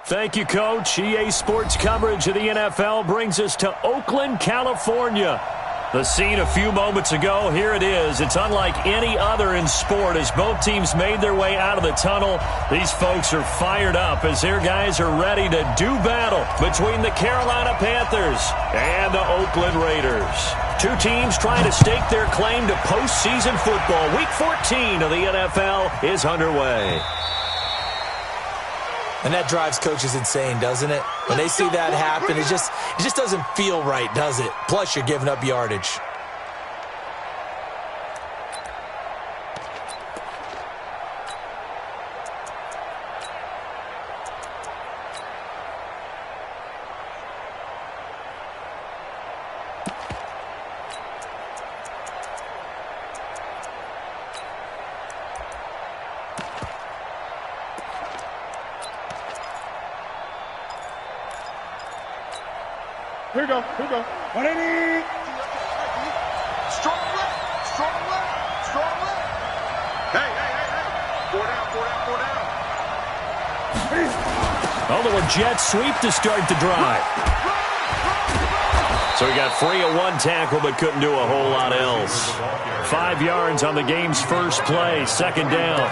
Thank you, Coach. EA Sports coverage of the NFL brings us to Oakland, California. The scene a few moments ago, here it is. It's unlike any other in sport as both teams made their way out of the tunnel. These folks are fired up as their guys are ready to do battle between the Carolina Panthers and the Oakland Raiders. Two teams trying to stake their claim to postseason football. Week 14 of the NFL is underway. And that drives coaches insane, doesn't it? When they see that happen, it just doesn't feel right, does it? Plus, you're giving up yardage. Here we go. 180. Strong left. Hey. 4 down. Although a jet sweep to start the drive. So he got free of one tackle but couldn't do a whole lot else. 5 yards on the game's first play, second down.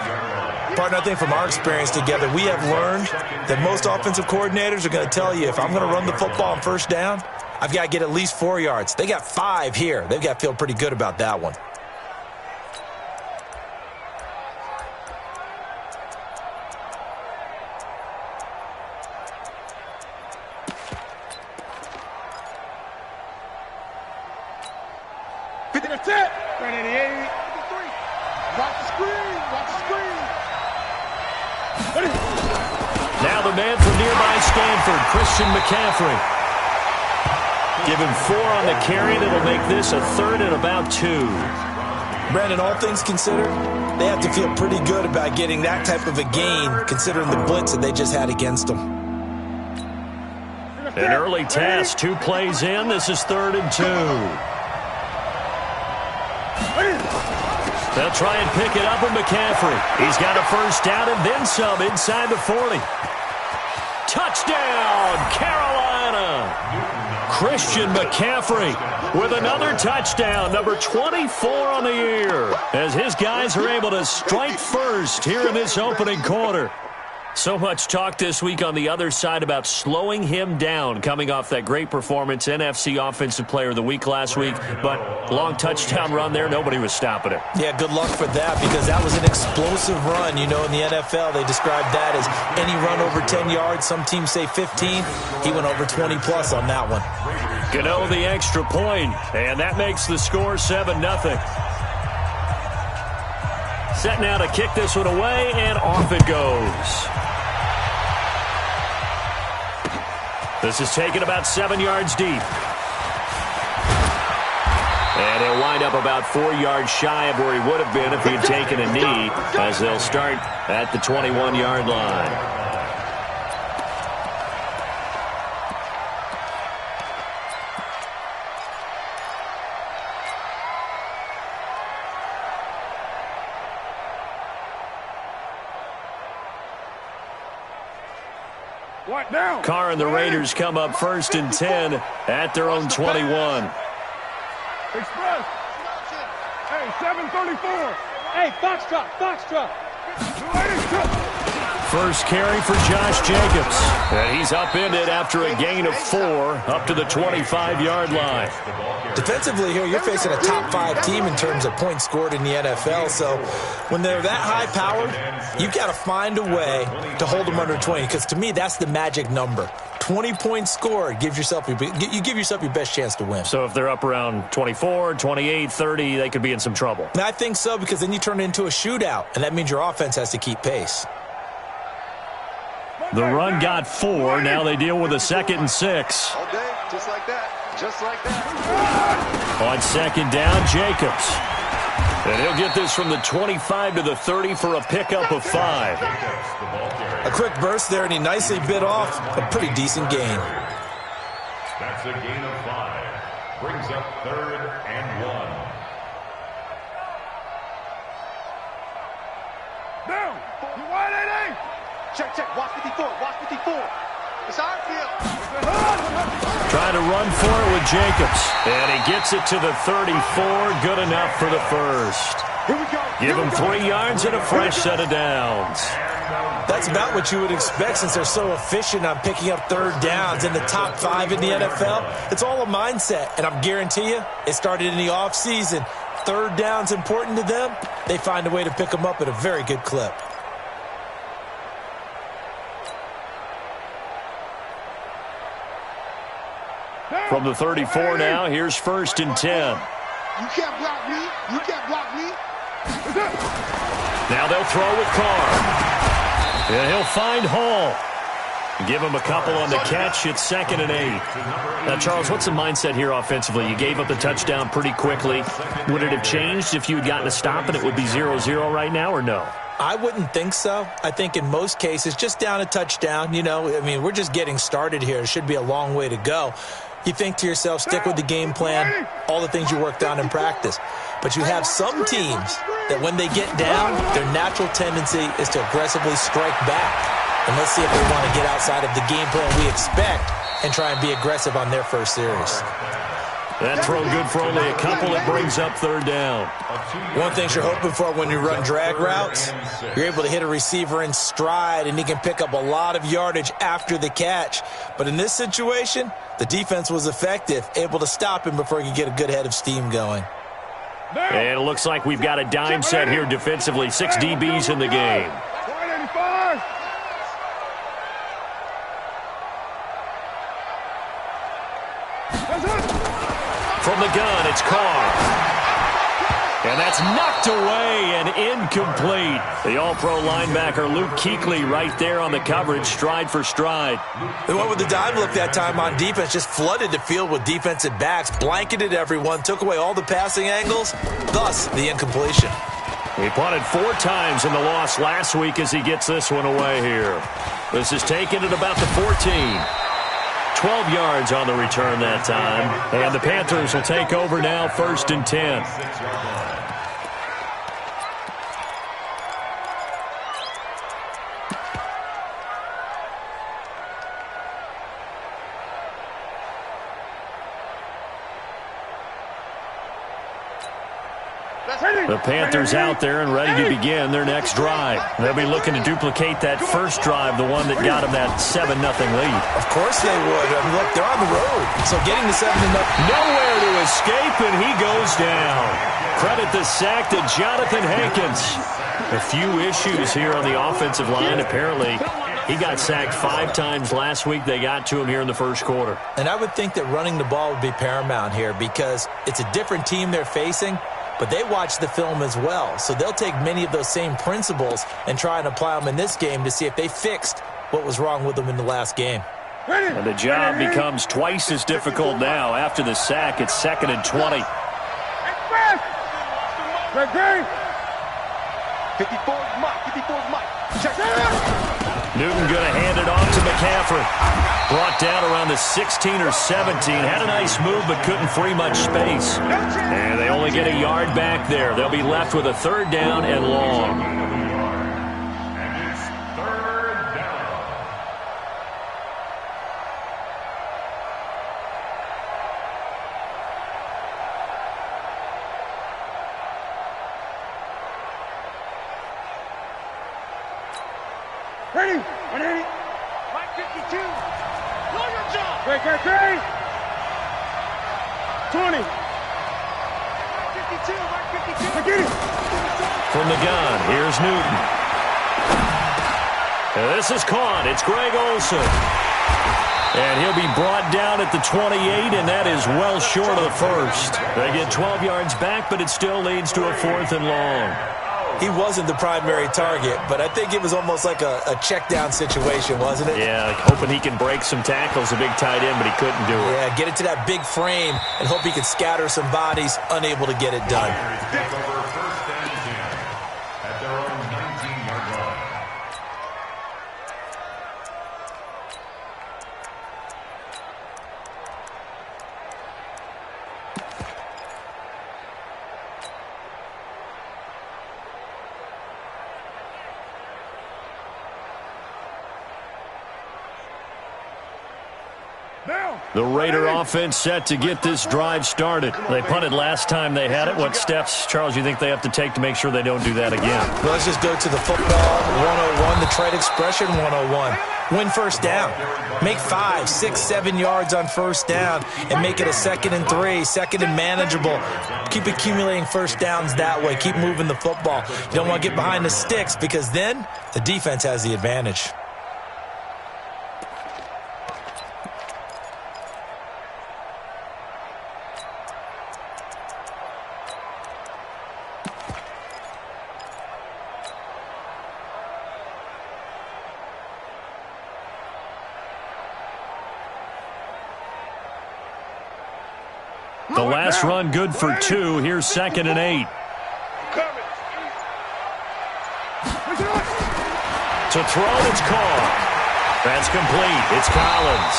Partner, I think from our experience together, we have learned that most offensive coordinators are going to tell you, if I'm going to run the football on first down, I've got to get at least 4 yards. They got 5 here. They've got to feel pretty good about that one. That's it. 188. Watch the screen. Now the man from nearby Stanford, Christian McCaffrey. Give him 4 on the carry, and it'll make this a third and about 2. Brandon, all things considered, they have to feel pretty good about getting that type of a gain, considering the blitz that they just had against them. An early test, 2 plays in. This is 3rd and 2. They'll try and pick it up with McCaffrey. He's got a first down and then some inside the 40. Touchdown, Carolina! Christian McCaffrey with another touchdown, number 24 on the year, as his guys are able to strike first here in this opening quarter. So much talk this week on the other side about slowing him down, coming off that great performance, NFC Offensive Player of the Week last week. But long touchdown run there, nobody was stopping it. Yeah, good luck for that, because that was an explosive run. You know, in the NFL, they described that as any run over 10 yards. Some teams say 15. He went over 20-plus on that one. Gano the extra point, and that makes the score 7-0. Set now to kick this one away, and off it goes. This is taken about 7 yards deep. And he'll wind up about 4 yards shy of where he would have been if he had taken a knee, as they'll start at the 21-yard line. What now? Carr and the Raiders come up 1st and 10 at their own 21. Express. Hey, 734. Hey, Foxtrot. First carry for Josh Jacobs. And he's upended after a gain of 4 up to the 25-yard line. Defensively here, you're facing a top 5 team in terms of points scored in the NFL. So when they're that high-powered, you've got to find a way to hold them under 20. Because to me, that's the magic number. 20 points scored, you give yourself your best chance to win. So if they're up around 24, 28, 30, they could be in some trouble. And I think so, because then you turn it into a shootout, and that means your offense has to keep pace. The run got 4. Now they deal with a 2nd and 6. All day, just like that. On 2nd down, Jacobs. And he'll get this from the 25 to the 30 for a pickup of 5. A quick burst there, and he nicely bit off a pretty decent gain. That's a gain of 5. Brings up 3rd and 1. Down. 188. Check. Watch 54. It's our field. Trying to run for it with Jacobs. And he gets it to the 34. Good enough for the first. Here we go. Give him 3 yards and a fresh set of downs. That's about what you would expect since they're so efficient on picking up third downs in the top 5 in the NFL. It's all a mindset, and I'm guarantee you it started in the offseason. Third down's important to them. They find a way to pick them up at a very good clip. From the 34 now, here's 1st and 10. You can't block me. You can't block me. Now they'll throw with Carr. And he'll find Hall. Give him a couple on the catch. It's 2nd and 8. Now, Charles, what's the mindset here offensively? You gave up the touchdown pretty quickly. Would it have changed if you had gotten a stop and it would be 0-0 right now, or no? I wouldn't think so. I think in most cases, just down a touchdown, we're just getting started here. It should be a long way to go. You think to yourself, stick with the game plan, all the things you worked on in practice. But you have some teams that when they get down, their natural tendency is to aggressively strike back. And let's see if they want to get outside of the game plan we expect and try and be aggressive on their first series. That throw good for only a couple. It brings up 3rd down. One thing you're hoping for when you run drag routes, you're able to hit a receiver in stride, and he can pick up a lot of yardage after the catch. But in this situation, the defense was effective, able to stop him before he could get a good head of steam going. And it looks like we've got a dime set here defensively. 6 DBs in the game. 185. From the gun, it's Carr. And that's knocked away and incomplete. The all-pro linebacker Luke Kuechly right there on the coverage, stride for stride. They went with the dime look that time on defense, just flooded the field with defensive backs, blanketed everyone, took away all the passing angles, thus the incompletion. He punted 4 times in the loss last week as he gets this one away here. This is taken at about the 14. 12 yards on the return that time. And the Panthers will take over now, 1st and 10. The Panthers out there and ready to begin their next drive. They'll be looking to duplicate that first drive, the one that got them that 7-0 lead. Of course they would. I mean, look, they're on the road. So getting the 7-0. Nowhere to escape, and he goes down. Credit the sack to Jonathan Hankins. A few issues here on the offensive line. Apparently, he got sacked 5 times last week. They got to him here in the first quarter. And I would think that running the ball would be paramount here because it's a different team they're facing. But they watch the film as well, so they'll take many of those same principles and try and apply them in this game to see if they fixed what was wrong with them in the last game. And the job becomes twice as difficult now. After the sack, it's 2nd and 20. 54's Mike. 54's Mike. Check. Newton going to hand it off to McCaffrey. Brought down around the 16 or 17. Had a nice move, but couldn't free much space. And they only get a yard back there. They'll be left with a 3rd down and long. And it's 3rd down. Ready. 180. Mike 52. Know your job. Great. 20. Mike 52. Mike 52. Get it. From the gun, here's Newton. And this is caught. It's Greg Olsen. And he'll be brought down at the 28, and that is well short of the first. They get 12 yards back, but it still leads to a 4th and long. He wasn't the primary target, but I think it was almost like a check-down situation, wasn't it? Yeah, hoping he can break some tackles, a big tight end, but he couldn't do it. Yeah, get it to that big frame and hope he could scatter some bodies, unable to get it done. Take over 1st and 10 at their own 19-yard line. The Raider offense set to get this drive started. They punted last time they had it. What steps, Charles, you think they have to take to make sure they don't do that again? Well, let's just go to the football 101, the trade expression 101. Win first down. Make 5, 6, 7 yards on first down and make it a 2nd and 3, 2nd and manageable. Keep accumulating first downs that way. Keep moving the football. You don't want to get behind the sticks because then the defense has the advantage. The last run good for 2. Here's 2nd and 8. To throw, it's caught. That's complete. It's Collins.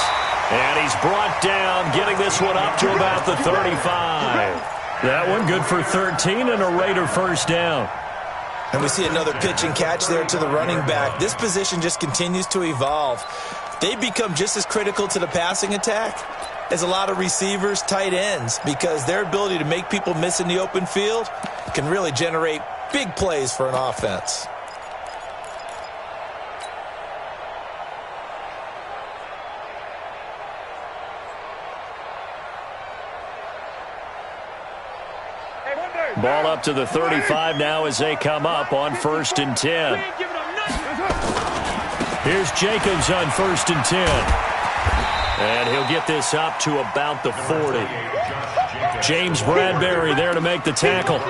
And he's brought down, getting this one up to about the 35. That one good for 13 and a Raider first down. And we see another pitch and catch there to the running back. This position just continues to evolve. They become just as critical to the passing attack as a lot of receivers, tight ends, because their ability to make people miss in the open field can really generate big plays for an offense. Ball up to the 35 now as they come up on 1st and 10. Here's Jacobs on 1st and 10. And he'll get this up to about the 40. James Bradbury there to make the tackle.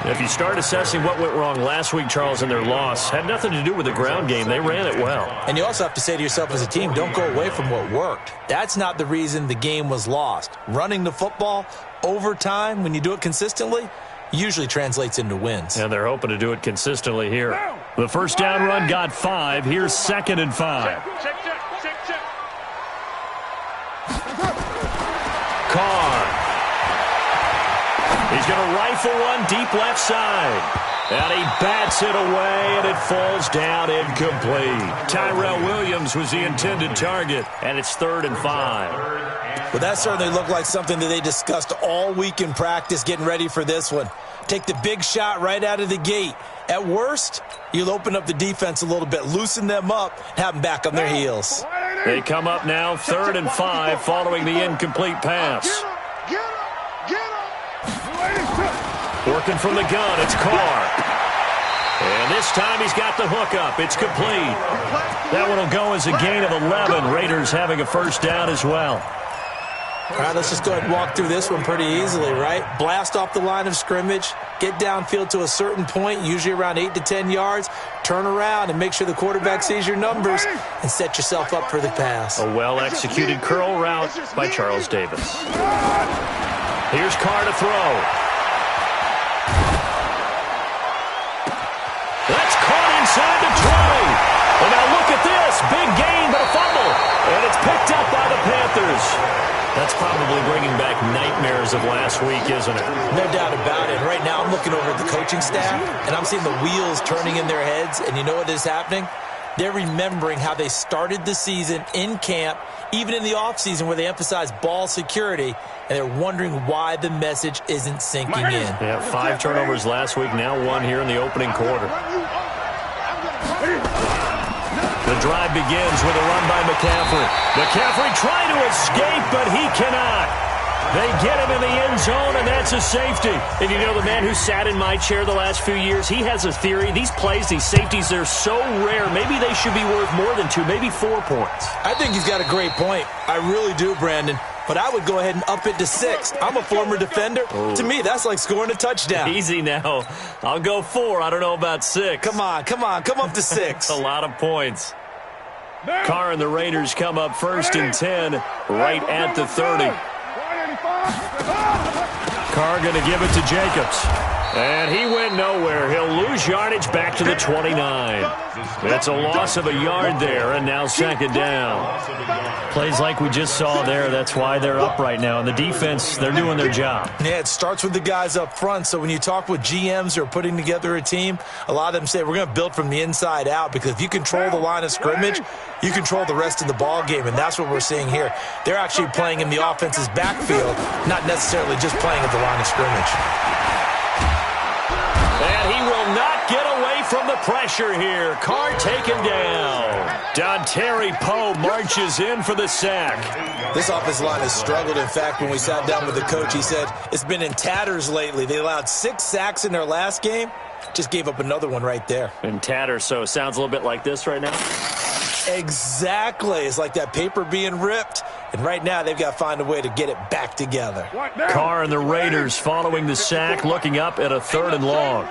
If you start assessing what went wrong last week, Charles, in their loss, had nothing to do with the ground game. They ran it well. And you also have to say to yourself as a team, don't go away from what worked. That's not the reason the game was lost. Running the football over time, when you do it consistently, usually translates into wins. And they're hoping to do it consistently here. The first down run got 5. Here's 2nd and 5. Carr. He's going to rifle one deep left side. And he bats it away, and it falls down incomplete. Tyrell Williams was the intended target, and it's 3rd and 5. Well, that certainly looked like something that they discussed all week in practice getting ready for this one. Take the big shot right out of the gate. At worst, you'll open up the defense a little bit, loosen them up, have them back on their heels. They come up now 3rd and 5 following the incomplete pass. Working from the gun, it's Carr. And this time he's got the hook up. It's complete. That one will go as a gain of 11. Raiders having a first down as well. All right, let's just go ahead and walk through this one pretty easily, right? Blast off the line of scrimmage, get downfield to a certain point, usually around 8 to 10 yards, turn around and make sure the quarterback sees your numbers and set yourself up for the pass. A well-executed curl route by Charles Davis. Here's Carr to throw. That's caught inside the 20. And now look at this. Big gain, but a fumble. And it's picked up by the Panthers. That's probably bringing back nightmares of last week, isn't it? No doubt about it. Right now I'm looking over at the coaching staff, and I'm seeing the wheels turning in their heads. And you know what is happening? They're remembering how they started the season in camp, even in the offseason where they emphasized ball security, and they're wondering why the message isn't sinking in. Yeah, 5 turnovers last week, now 1 here in the opening quarter. The drive begins with a run by McCaffrey. McCaffrey trying to escape, but he cannot. They get him in the end zone, and that's a safety. And you know, the man who sat in my chair the last few years, he has a theory. These plays, these safeties, they're so rare. Maybe they should be worth more than 2, maybe 4 points. I think he's got a great point. I really do, Brandon. But I would go ahead and up it to 6. I'm a former defender. Ooh. To me, that's like scoring a touchdown. Easy now. I'll go 4. I don't know about 6. Come on. Come up to 6. A lot of points. Carr and the Raiders come up 1st and 10 right at the 30. Carr going to give it to Jacobs. And he went nowhere. He'll lose yardage back to the 29. It's a loss of a yard there, and now second down. Plays like we just saw there. That's why they're up right now. And the defense, they're doing their job. Yeah, it starts with the guys up front. So when you talk with GMs who are putting together a team, a lot of them say we're going to build from the inside out, because if you control the line of scrimmage, you control the rest of the ball game, and that's what we're seeing here. They're actually playing in the offense's backfield, not necessarily just playing at the line of scrimmage. And he will not get away from the pressure here. Carr taken down. Dontari Poe marches in for the sack. This offensive line has struggled. In fact, when we sat down with the coach, he said it's been in tatters lately. They allowed 6 sacks in their last game. Just gave up another one right there. In tatters, so it sounds a little bit like this right now? Exactly. It's like that paper being ripped. And right now, they've got to find a way to get it back together. Carr and the Raiders following the sack, looking up at a 3rd and long.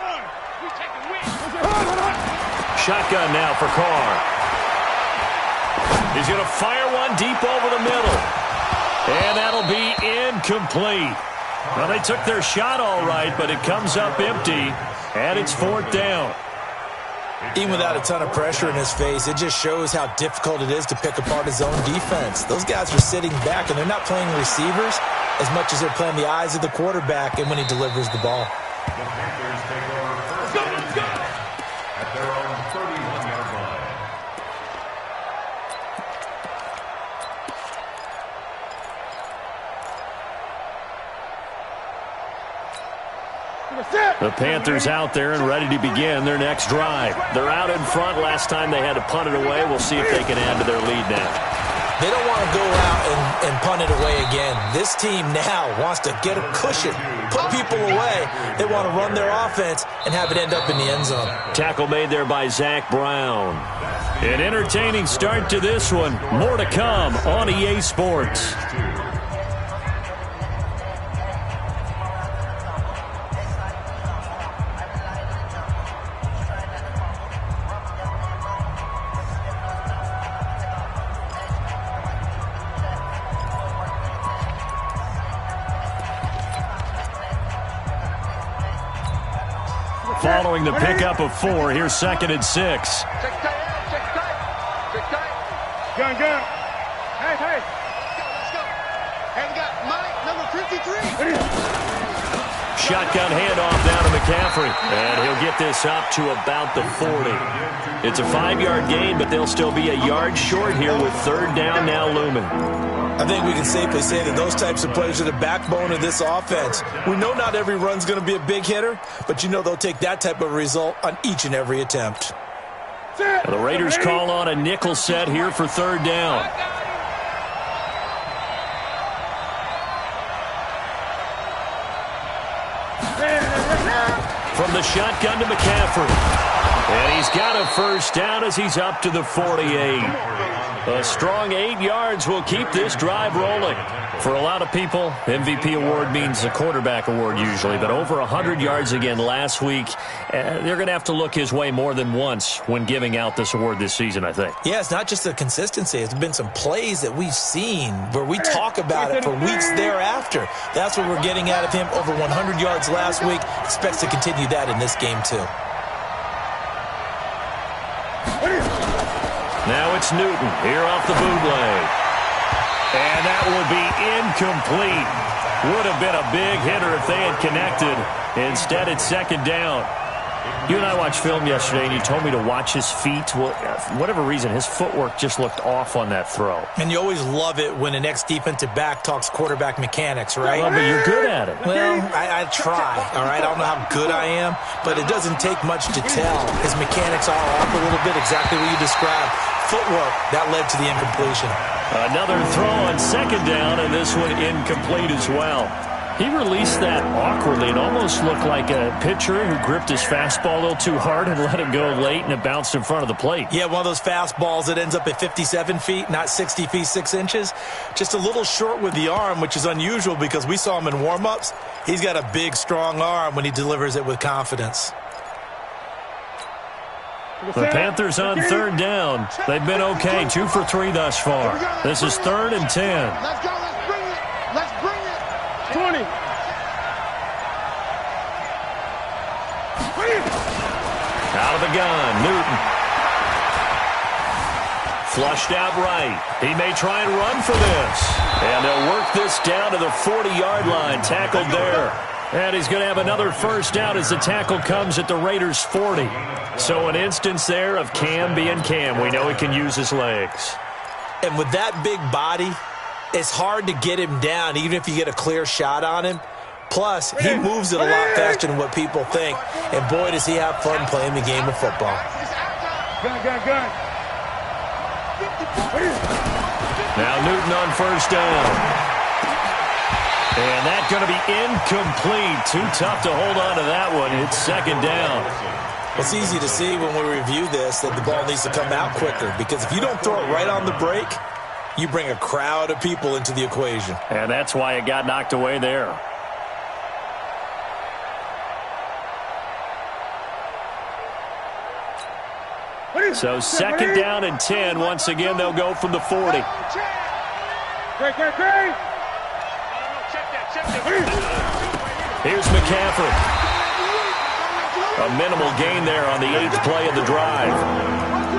Shotgun now for Carr. He's going to fire one deep over the middle. And that'll be incomplete. Well, they took their shot all right, but it comes up empty, and it's 4th down. Even without a ton of pressure in his face, it just shows how difficult it is to pick apart his own defense. Those guys are sitting back, and they're not playing receivers as much as they're playing the eyes of the quarterback and when he delivers the ball. The Panthers take over first and 10 at their own 31-yard line. The Panthers out there and ready to begin their next drive. They're out in front. Last time they had to punt it away. We'll see if they can add to their lead now. They don't want to go out and punt it away again. This team now wants to get a cushion, put people away. They want to run their offense and have it end up in the end zone. Tackle made there by Zach Brown. An entertaining start to this one. More to come on EA Sports. Following the pickup of 4, here's 2nd and 6. Check tight. Gun. Hey. Let's go. Hey, we got Mike, number 53. Shotgun handoff down to McCaffrey. And he'll get this up to about the 40. It's a 5-yard gain, but they'll still be a yard short here with 3rd down now looming. I think we can safely say that those types of players are the backbone of this offense. We know not every run's going to be a big hitter, but you know they'll take that type of result on each and every attempt. The Raiders call on a nickel set here for 3rd down. From the shotgun to McCaffrey. And he's got a 1st down as he's up to the 48. A strong 8 yards will keep this drive rolling. For a lot of people, MVP award means a quarterback award usually, but over 100 yards again last week. They're going to have to look his way more than once when giving out this award this season, I think. Yeah, it's not just the consistency. It's been some plays that we've seen where we talk about it for weeks thereafter. That's what we're getting out of him. Over 100 yards last week. Expects to continue that in this game, too. Now it's Newton here off the bootleg. And that will be incomplete. Would have been a big hitter if they had connected. Instead, it's 2nd down. You and I watched film yesterday, and you told me to watch his feet. Well, for whatever reason, his footwork just looked off on that throw. And you always love it when an ex-defensive back talks quarterback mechanics, right? Well, but you're good at it. Well, I try, all right? I don't know how good I am, but it doesn't take much to tell. His mechanics are off a little bit, exactly what you described. Footwork, that led to the incompletion. Another throw on 2nd down, and this one incomplete as well. He released that awkwardly. It almost looked like a pitcher who gripped his fastball a little too hard and let it go late, and it bounced in front of the plate. Yeah, one of those fastballs that ends up at 57 feet, not 60 feet, 6 inches. Just a little short with the arm, which is unusual because we saw him in warm-ups. He's got a big, strong arm when he delivers it with confidence. The Panthers on 3rd down. They've been okay, 2 for 3 thus far. This is 3rd and 10. Let's go. Let's bring it. 20. Out of the gun, Newton. Flushed out right. He may try and run for this. And they'll work this down to the 40-yard line. Tackled there. And he's going to have another first down as the tackle comes at the Raiders' 40. So an instance there of Cam being Cam. We know he can use his legs. And with that big body, it's hard to get him down, even if you get a clear shot on him. Plus, he moves it a lot faster than what people think. And boy, does he have fun playing the game of football. Gun. Now Newton on first down. And that's going to be incomplete. Too tough to hold on to that one. It's second down. It's easy to see when we review this that the ball needs to come out quicker, because if you don't throw it right on the break, you bring a crowd of people into the equation. And that's why it got knocked away there. So second down and 10. Once again, they'll go from the 40. Here's McCaffrey. A minimal gain there on the 8th play of the drive.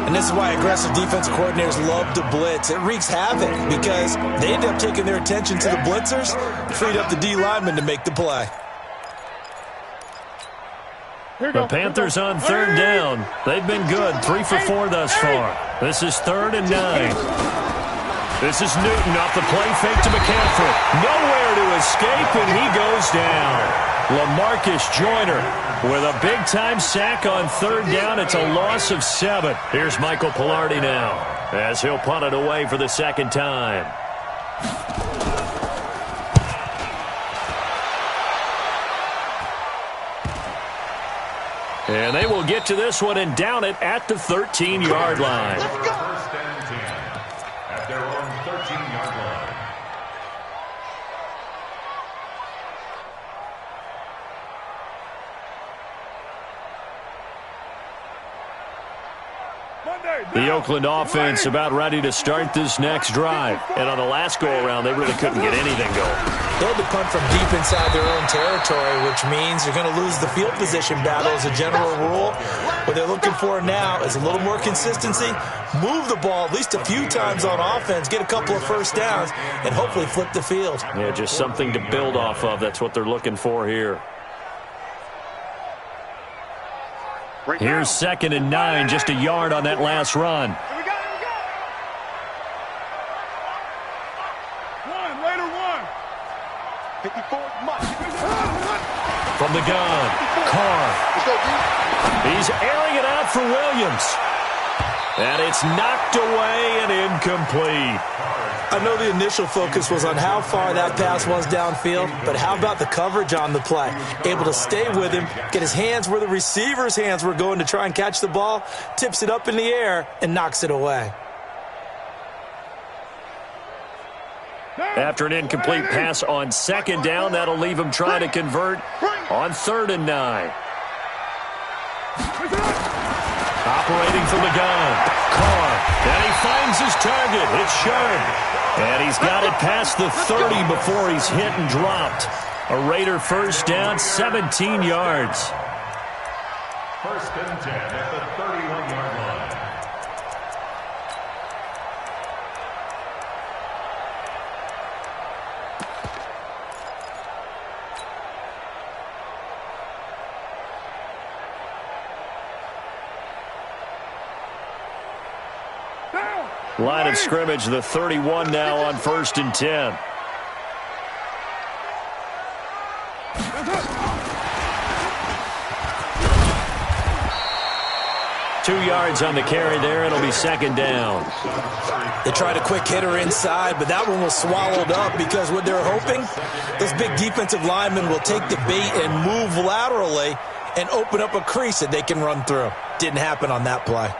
And this is why aggressive defense coordinators love to blitz. It wreaks havoc because they end up taking their attention to the blitzers, freed up the D lineman to make the play. The Panthers on third down. They've been good, 3 for 4 thus far. This is 3rd and 9. This is Newton off the play fake to McCaffrey. Nowhere to escape, and he goes down. LaMarcus Joyner with a big-time sack on third down. It's a loss of 7. Here's Michael Pilardi now as he'll punt it away for the second time. And they will get to this one and down it at the 13-yard line. First and 10 at their own 13-yard line. The Oakland offense about ready to start this next drive. And on the last go-around, they really couldn't get anything going. They had to punt from deep inside their own territory, which means they're going to lose the field position battle as a general rule. What they're looking for now is a little more consistency, move the ball at least a few times on offense, get a couple of first downs, and hopefully flip the field. Yeah, just something to build off of. That's what they're looking for here. Here's 2nd and 9, just a yard on that last run. From the gun, Carr. He's airing it out for Williams. And it's knocked away and incomplete. I know the initial focus was on how far that pass was downfield, but how about the coverage on the play? Able to stay with him, get his hands where the receiver's hands were going to try and catch the ball, tips it up in the air, and knocks it away. After an incomplete pass on 2nd down, that'll leave him trying to convert on 3rd and 9. Operating from the gun, Carr, and he finds his target. It's Sharp. And he's got it past the 30 before he's hit and dropped. A Raider first down, 17 yards. First and 10 at the 31-yard line. Line of scrimmage, the 31 now on 1st and 10. Two yards on the carry there. It'll be 2nd down. They tried a quick hitter inside, but that one was swallowed up because what they're hoping, those big defensive linemen will take the bait and move laterally and open up a crease that they can run through. Didn't happen on that play.